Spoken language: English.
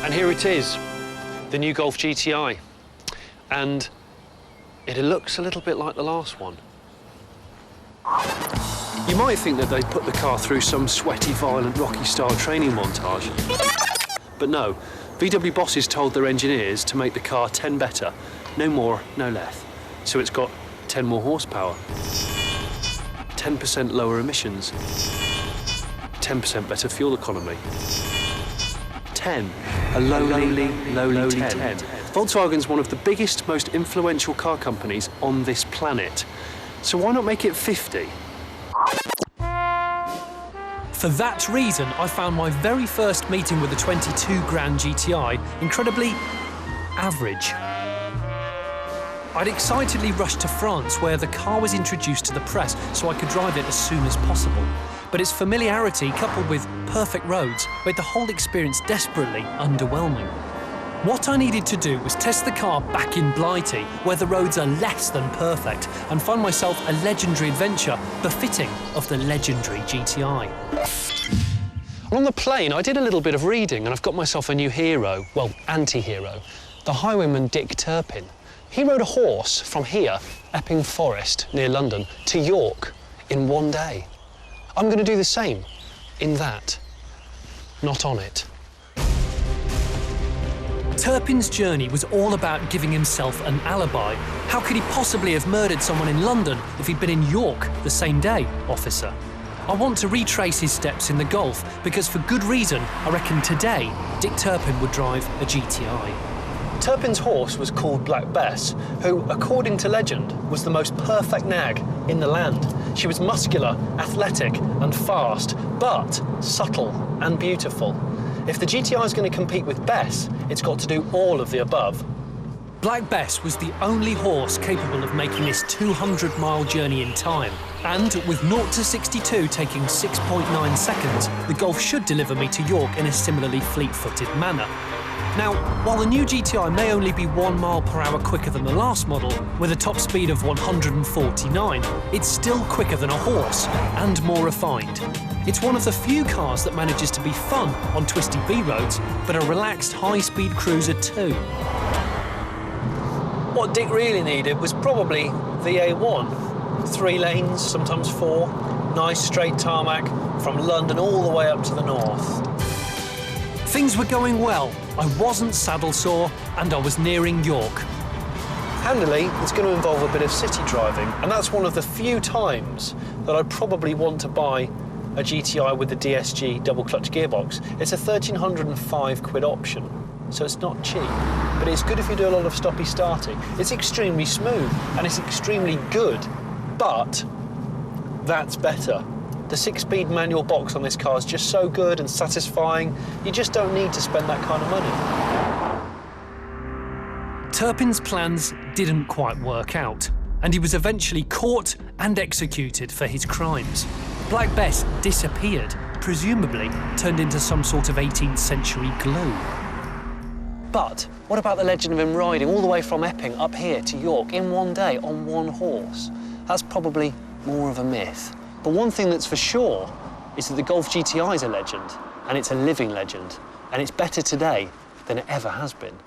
And here it is, the new Golf GTI. And it looks a little bit like the last one. You might think that they put the car through some sweaty, violent, Rocky-style training montage. But no, VW bosses told their engineers to make the car 10 better, no more, no less. So it's got 10 more horsepower, 10% lower emissions, 10% better fuel economy. 10, a lowly 10. Volkswagen's one of the biggest, most influential car companies on this planet. So why not make it 50? For that reason, I found my very first meeting with the 22 grand GTI incredibly average. I'd excitedly rushed to France, where the car was introduced to the press so I could drive it as soon as possible. But its familiarity, coupled with perfect roads, made the whole experience desperately underwhelming. What I needed to do was test the car back in Blighty, where the roads are less than perfect, and find myself a legendary adventure befitting of the legendary GTI. On the plane, I did a little bit of reading, and I've got myself a new hero, well, anti-hero, the highwayman Dick Turpin. He rode a horse from here, Epping Forest, near London, to York in one day. I'm going to do the same in that, not on it. Turpin's journey was all about giving himself an alibi. How could he possibly have murdered someone in London if he'd been in York the same day, officer? I want to retrace his steps in the Golf because, for good reason, I reckon today Dick Turpin would drive a GTI. Turpin's horse was called Black Bess, who, according to legend, was the most perfect nag in the land. She was muscular, athletic and fast, but subtle and beautiful. If the GTI is going to compete with Bess, it's got to do all of the above. Black Bess was the only horse capable of making this 200-mile journey in time. And with 0 to 62 taking 6.9 seconds, the Golf should deliver me to York in a similarly fleet-footed manner. Now, while the new GTI may only be 1 mile per hour quicker than the last model, with a top speed of 149, it's still quicker than a horse and more refined. It's one of the few cars that manages to be fun on twisty B-roads, but a relaxed high-speed cruiser too. What Dick really needed was probably the A1. 3 lanes, sometimes 4, nice straight tarmac from London all the way up to the north. Things were going well. I wasn't saddle sore, and I was nearing York. Handily, it's going to involve a bit of city driving, and that's one of the few times that I probably want to buy a GTI with the DSG double clutch gearbox. It's a £1,305 option, so it's not cheap, but it's good if you do a lot of stoppy starting. It's extremely smooth, and it's extremely good, but that's better. The 6-speed manual box on this car is just so good and satisfying, you just don't need to spend that kind of money. Turpin's plans didn't quite work out, and he was eventually caught and executed for his crimes. Black Bess disappeared, presumably turned into some sort of 18th century glue. But what about the legend of him riding all the way from Epping up here to York in one day on one horse? That's probably more of a myth. But one thing that's for sure is that the Golf GTI is a legend, and it's a living legend, and it's better today than it ever has been.